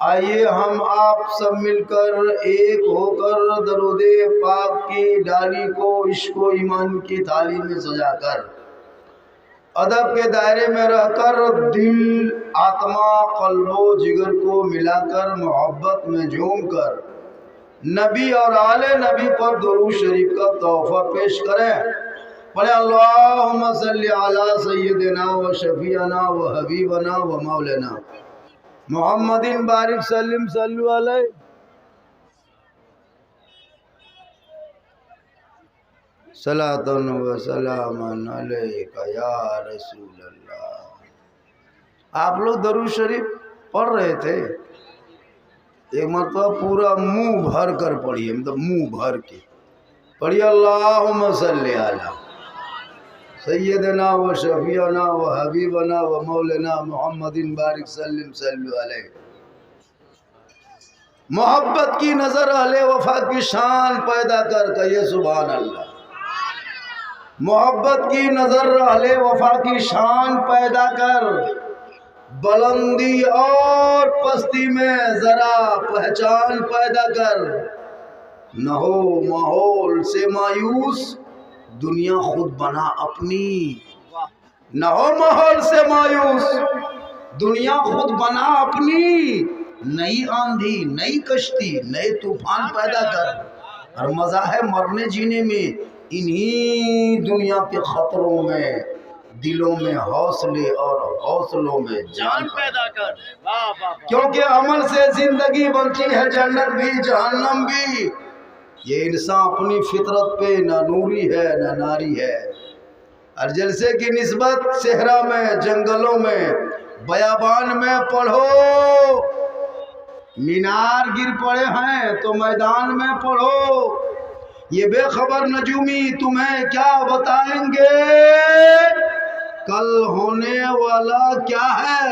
आइए हम आप सब मिलकर एक होकर दरूदे पाक की डाली को इश्क व ईमान की थाली में सजाकर अदब के दायरे में रहकर दिल आत्मा कल्बो जिगर को मिलाकर मोहब्बत में झूमकर नबी और आले नबी पर दुरूद शरीफ का तोहफा पेश करें। पढ़े अल्लाहुम्मा सल्ली अला सय्यदिना व शफीअना व हबीबना व मौलाना मोहम्मदिन बारिक सल्लिम सल्लु अलैहि। सलातन व सलामन अलैका या रसूल अल्लाह। आप लोग दरूद शरीफ पढ़ रहे थे, एक मतलब पूरा मुंह भर कर पढ़िए, मतलब मुंह भर के पढ़िए अल्लाहुम्मा सल्ली अला सय्यदना व शफीअना व हबीबना व मौलाना मोहम्मदिन बारिक सल्लिम सल्लु अलैहि। मोहब्बत की नजर अहले वफा की शान पैदा कर कहिए सुभान अल्लाह। मोहब्बत की नजर अहले वफा की शान पैदा कर, बुलंदी और पस्ती में जरा पहचान पैदा कर। न हो माहौल से मायूस, दुनिया खुद बना अपनी। न हो माहौल से मायूस, दुनिया खुद बना अपनी। नई आंधी, नई कश्ती, नए तूफान पैदा कर। और मजा है मरने जीने में, इन्हीं दुनिया के खतरों में दिलों में हौसले और हौसलों में जान पैदा कर। क्योंकि अमल से जिंदगी बनती है, जन्नत भी जहन्नम भी। ये इंसान अपनी फितरत पे ना नूरी है ना नारी है। और जलसे की निस्बत सेहरा में, जंगलों में, बयाबान में पढ़ो। मीनार गिर पड़े हैं तो मैदान में पढ़ो। ये बेखबर नजूमी तुम्हें क्या बताएंगे, कल होने वाला क्या है।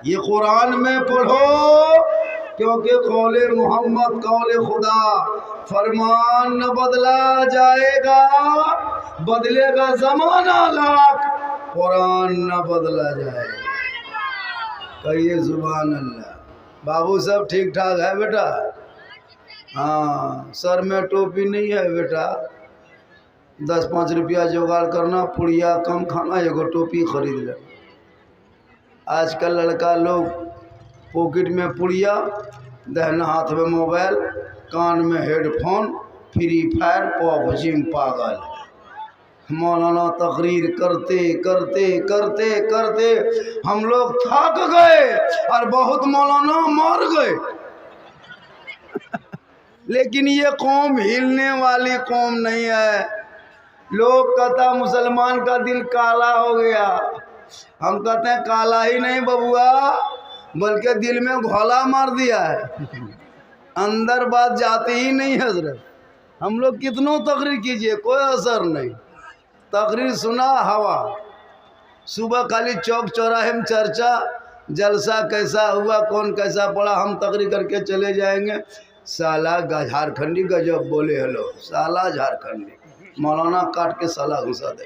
ये कुरान में पढ़ो, क्योंकि कौले मोहम्मद कौले खुदा, फरमान न बदला जाएगा, बदलेगा जमाना लाख, कुरान न बदला जाएगा। कहिए सुभान अल्लाह। बाबू सब ठीक ठाक है बेटा? हाँ, सर में टोपी नहीं है बेटा? 10-5 रुपया जुगाड़ करना, पुड़िया कम खाना, एगो टोपी खरीद ले। आजकल लड़का लोग पॉकेट में पुड़िया, दहना हाथ में मोबाइल, कान में हेडफोन, फ्री फायर पबजी में पागल। मौलाना तकरीर करते करते करते करते हम लोग थक गए और बहुत मौलाना मर गए। लेकिन ये कौम हिलने वाली कौम नहीं है। लोग कहता मुसलमान का दिल काला हो गया, हम कहते हैं काला ही नहीं बबुआ, बल्कि दिल में घोला मार दिया है, अंदर बात जाती ही नहीं है हजरत। हम लोग कितनों तकरीर कीजिए, कोई असर नहीं। तकरीर सुना हवा, सुबह खाली चौक चौराहे में चर्चा, जलसा कैसा हुआ, कौन कैसा पड़ा, हम तकरीर करके चले जाएंगे। साला झारखंडी गजब बोले हेलो, साला झारखंडी, मौलाना काट के साला घुसा दे।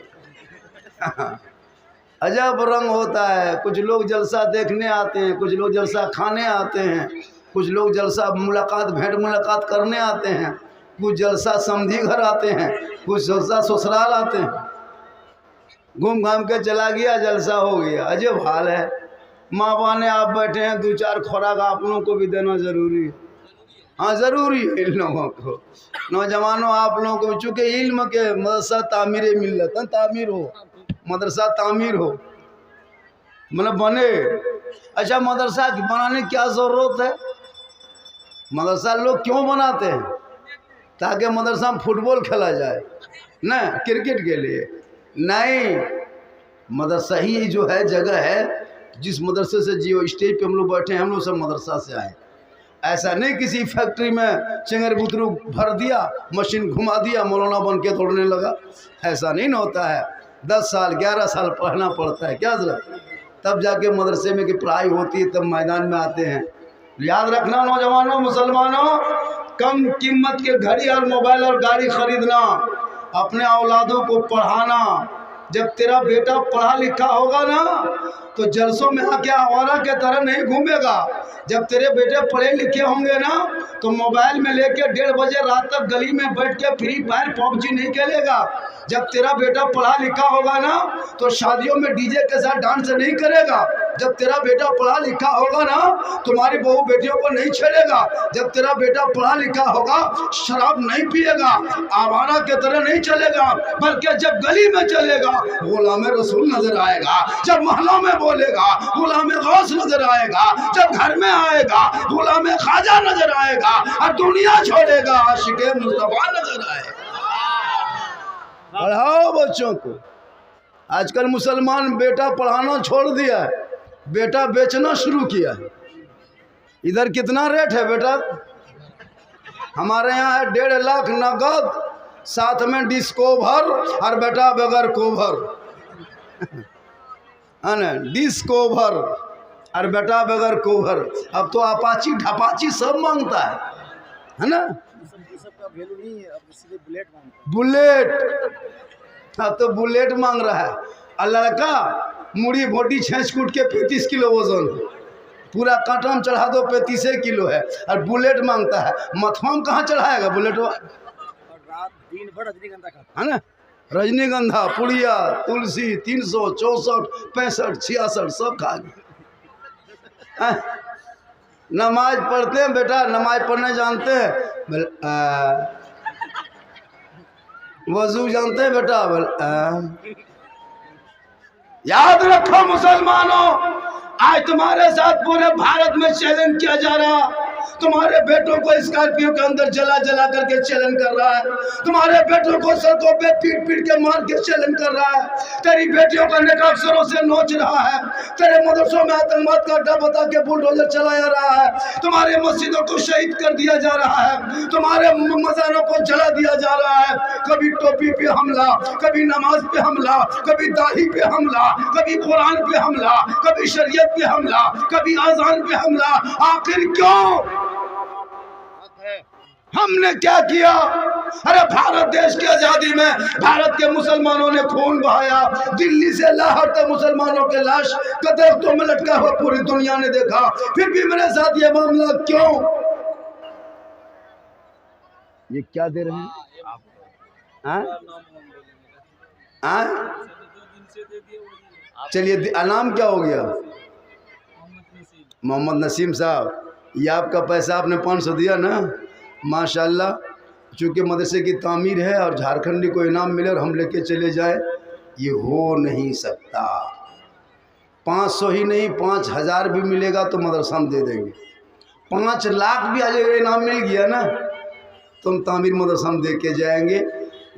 अजब रंग होता है। कुछ लोग जलसा देखने आते हैं, कुछ लोग जलसा खाने आते हैं, कुछ लोग जलसा मुलाकात भेंट मुलाकात करने आते हैं, कुछ जलसा समधी घर आते हैं, कुछ जलसा ससुराल आते हैं। घूम घाम के चला गया, जलसा हो गया। अजब हाल है। माँ बाने आप बैठे हैं, 2-4 खुराक आप लोगों को भी देना ज़रूरी है। हाँ ज़रूरी है इन लोगों को। नौजवानों आप लोगों को, चूँकि इल्म के मदरसा तामीर मिल्लत, तामीर हो, मदरसा तामीर हो, मतलब बने। अच्छा, मदरसा बनाने की क्या ज़रूरत है? मदरसा लोग क्यों बनाते हैं? ताकि मदरसा में फुटबॉल खेला जाए ना, क्रिकेट के लिए नहीं। मदरसा ही जो है जगह है, जिस मदरसे से जियो स्टेज पे हम लोग बैठे हैं, हम लोग सब मदरसा से आए। ऐसा नहीं किसी फैक्ट्री में चिंगर बुतरू भर दिया, मशीन घुमा दिया, मौलाना बन के दौड़ने लगा। ऐसा नहीं ना होता है। 10 साल 11 साल पढ़ना पड़ता है, क्या जरूरत, तब जाके मदरसे में की पढ़ाई होती है, तब मैदान में आते हैं। याद रखना नौजवानों, मुसलमानों, कम कीमत के घड़ी और मोबाइल और गाड़ी खरीदना, अपने औलादों को पढ़ाना। जब तेरा बेटा पढ़ा लिखा होगा ना तो जलसों में आके आवारा के तरह नहीं घूमेगा। जब तेरे बेटे पढ़े लिखे होंगे ना तो मोबाइल में लेके 1:30 बजे रात तक गली में बैठ के फ्री फायर पबजी नहीं खेलेगा। जब तेरा बेटा पढ़ा लिखा होगा ना तो शादियों में डीजे के साथ डांस नहीं करेगा। जब तेरा बेटा पढ़ा लिखा होगा ना तुम्हारी बहू बेटियों को नहीं छेड़ेगा। जब तेरा बेटा पढ़ा लिखा होगा शराब नहीं पिएगा, आवारा के तरह नहीं चलेगा, बल्कि जब गली में चलेगा गुलाम रसूल नजर आएगा, जब महलों में बोलेगा गुलाम गौस नजर आएगा, जब घर में आएगा गुलाम ख्वाजा नजर आएगा, और दुनिया छोड़ेगा आशिक़े मुस्तफा नजर आएगा। पढ़ाओ बच्चों को। आजकल मुसलमान बेटा पढ़ाना छोड़ दिया है, बेटा बेचना शुरू किया है। इधर कितना रेट है बेटा? हमारे यहाँ है 1.5 लाख नगद, साथ में डिस्कोवर, और बेटा बगैर कोभर है ना, डिस्कोवर और बेटा बगैर कोभर। अब तो अपाची ढपाची सब मांगता है ना। बुलेट, अब तो बुलेट मांग रहा है। और लड़का मुड़ी भोटी छेंच कूट के 35 किलो वजन, पूरा कांटा में चढ़ा दो 35 किलो है, और बुलेट मांगता है। मथुआ में कहाँ चढ़ाएगा बुलेट? दिन भर रजनीगंधा खाता है ना, रजनीगंधा, पुड़िया, तुलसी, 364, 65, 66 सब खा गए। नमाज पढ़ते हैं बेटा, नमाज पढ़ने जानते हैं? वजू जानते हैं बेटा? याद रखो मुसलमानों, आज तुम्हारे साथ पूरे भारत में चैलेंज किया जा रहा। तुम्हारे बेटों को स्कॉर्पियो के अंदर जला जला करके चैलेंज कर रहा है, तुम्हारे बेटों को सड़कों पे पीट पीट के मार के चैलेंज कर रहा है, तेरी बेटियों का निकाह अफसरों से नोच रहा है, तेरे मदरसों में आतंकवाद का अड्डा बता के बुलडोजर चलाया रहा है, तुम्हारे मस्जिदों को शहीद कर दिया जा रहा है, तुम्हारे मजारों को जला दिया जा रहा है। कभी टोपी पे हमला, कभी नमाज पे हमला, कभी दाढ़ी पे हमला, कभी कुरान पे हमला, कभी शरीयत पे हमला, कभी आजान पे हमला। आखिर क्यों? हमने क्या किया? अरे भारत देश की आजादी में भारत के मुसलमानों ने खून बहाया, दिल्ली से लाहौर तक मुसलमानों के लाश दरख्तों में लटका हुआ पूरी दुनिया ने देखा, फिर भी मेरे साथ ये मामला क्यों? ये क्या दे रहे हैं? चलिए, नाम क्या हो गया? मोहम्मद नसीम साहब, ये आपका पैसा आपने 500 दिया ना, माशाल्लाह। चूँकि मदरसे की तामीर है और झारखंडी को इनाम मिले और हम लेके चले जाए, ये हो नहीं सकता। 500 ही नहीं, 5000 भी मिलेगा तो मदरसा हम दे देंगे। 5 लाख भी आ जाएगा, इनाम मिल गया ना, तो हम तामीर मदरसा हम दे के जाएंगे।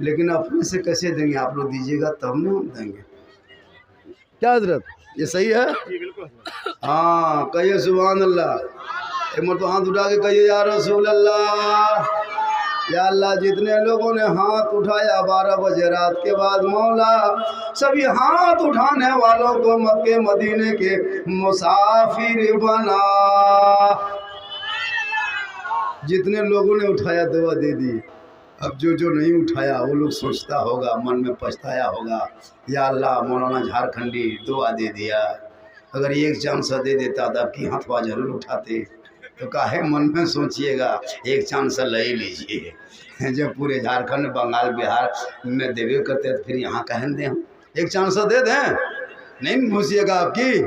लेकिन अपने से कैसे देंगे? आप लोग दीजिएगा तब ना हम देंगे। क्या हजरत, ये सही है? हाँ, कहिए सुभान अल्लाह। एक मरतबा हाथ उठा के कहिए या रसूल अल्लाह। या अल्लाह, जितने लोगों ने हाथ उठाया 12 बजे रात के बाद, मौला सभी हाथ उठाने वालों को मक्के मदीने के मुसाफिर बना। जितने लोगों ने उठाया दुआ दे दी। अब जो नहीं उठाया वो लोग सोचता होगा, मन में पछताया होगा, या अल्लाह मौलाना झारखंडी दुआ दे दिया, अगर एक चांस दे देता तो आपकी हाथवा जरूर उठाते। तो काहे मन में सोचिएगा, एक चांस ले लीजिए। जब पूरे झारखंड, बंगाल, बिहार में देवे करते तो फिर यहाँ कहन दें हम एक चांस दे दें? नहीं घुसिएगा आपकी।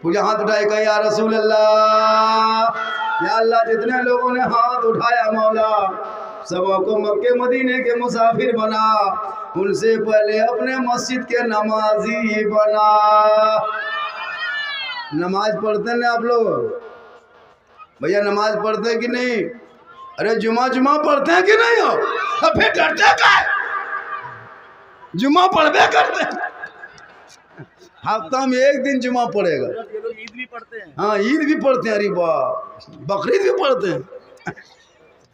पूरे हाथ उठाएगा या रसूल अल्लाह। या अल्लाह, जितने लोगों ने हाथ उठाया मौला सबको मक्के मदीने के मुसाफिर बना, उनसे पहले अपने मस्जिद के नमाजी बना। नमाज पढ़ते हैं आप लोग? भैया नमाज पढ़ते हैं कि नहीं? अरे जुमा पढ़ते हैं कि नहीं हो? अब फिर डरते क्या है? जुमा पढ़बे करते हैं। हफ्ता में एक दिन जुमा पड़ेगा। ईद भी पढ़ते हैं। हाँ ईद भी पढ़ते हैं, अरे वाह, बकरीद भी पढ़ते हैं,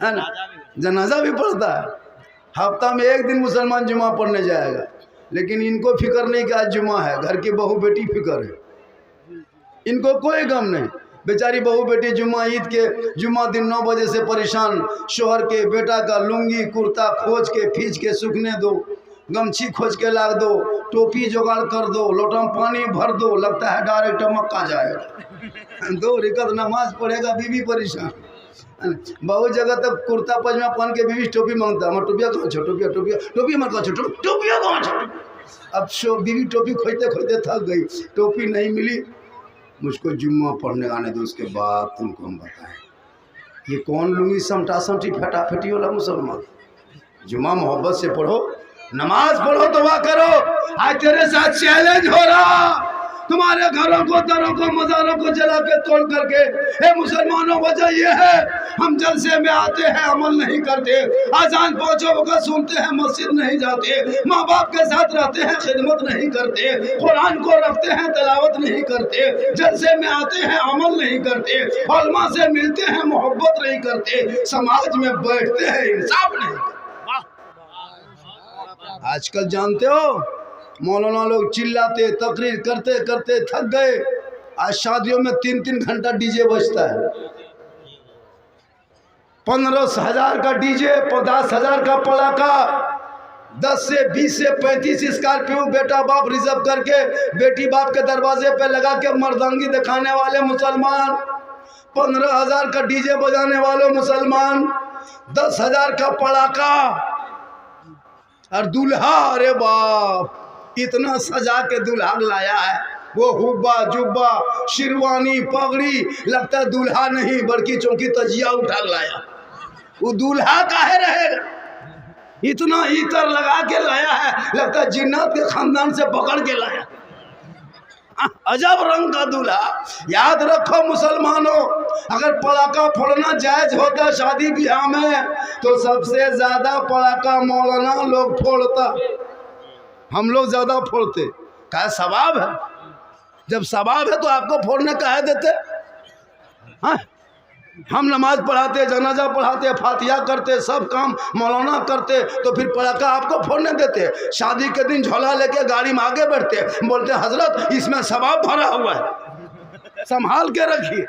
है ना, जनाजा भी पढ़ता है। हफ्ता में एक दिन मुसलमान जुमा पढ़ने जाएगा, लेकिन इनको फिक्र नहीं कि आज जुमा है, घर की बहू बेटी फिक्र है, इनको कोई गम नहीं। बेचारी बहू बेटी जुमा ईद के जुमा दिन 9 बजे से परेशान, शोहर के बेटा का लुंगी कुर्ता खोज के खींच के सूखने दो, गमछी खोज के ला दो, टोपी जुगाड़ कर दो, लोटा में पानी भर दो, लगता है डायरेक्ट मक्का जाएगा, 2 रकात नमाज पढ़ेगा, बीवी परेशान। बहुत जगह तक कुर्ता पजामा पहन के बीवी टोपी मांगता है, टोपिया कहाँ छो, टोपिया टोपिया टोपी मत कहाँ, टोपिया कहाँ छो। अब बीवी टोपी खोजते खोजते थक गई, टोपी नहीं मिली, मुझको जुम्मा पढ़ने आने दो, उसके बाद तुमको हम बताएं ये कौन लुंगी समटा समटी फटाफटी वाला मुसलमान। जुम्मा मोहब्बत से पढ़ो, नमाज पढ़ो, दुआ करो। आज तेरे साथ चैलेंज हो रहा, तुम्हारे घरों को, दरों को, मज़ारों को जला के तोड़ करके। हे मुसलमानों, वजह यह है हम जलसे में आते हैं, अमल नहीं करते, आजान पहुँचो वक़्त सुनते हैं, मस्जिद नहीं जाते, माँ बाप के साथ रहते हैं, खिदमत नहीं करते, कुरान को रखते हैं, तिलावत नहीं करते, जलसे में आते हैं, अमल नहीं करते, उलमा से मिलते हैं, मोहब्बत नहीं करते, समाज में बैठते हैं, इंसाफ नहीं करते। आजकल जानते हो मौलाना लोग चिल्लाते, तकरीर करते करते थक गए। आज शादियों में 3-3 घंटा डीजे बजता है, 15,000 का डीजे, 50,000 का पटाखा, 10 से 20 से 35 स्कॉर्पियो बेटा बाप रिजर्व करके बेटी बाप के दरवाजे पे लगा के मर्दांगी दिखाने वाले मुसलमान, 15,000 का डीजे बजाने वाले मुसलमान, 10,000 का पटाखा, और दूल्हा, अरे बाप, इतना सजा के दूल्हा लाया है, वो हुब्बा जुब्बा शेरवानी पगड़ी, लगता है दूल्हा नहीं बड़की चौकी तजिया उठा लाया। वो दूल्हा काहे रहेगा, इतना इतर लगा के लाया है, लगता है जिन्नात के खानदान से पकड़ के लाया। अजब रंग का दूल्हा। याद रखो मुसलमानों, अगर पटाखा फोड़ना जायज होता शादी ब्याह में, तो सबसे ज्यादा पटाखा मौलाना लोग फोड़ता, हम लोग ज्यादा फोड़ते। क्या सवाब है? जब सवाब है तो आपको फोड़ने काहे देते? हाँ, हम नमाज पढ़ाते, जनाजा पढ़ाते, फातिहा करते, सब काम मौलाना करते, तो फिर पटाखा आपको फोड़ने देते? शादी के दिन झोला लेके गाड़ी में आगे बढ़ते, बोलते हजरत इसमें सवाब भरा हुआ है, संभाल के रखिए।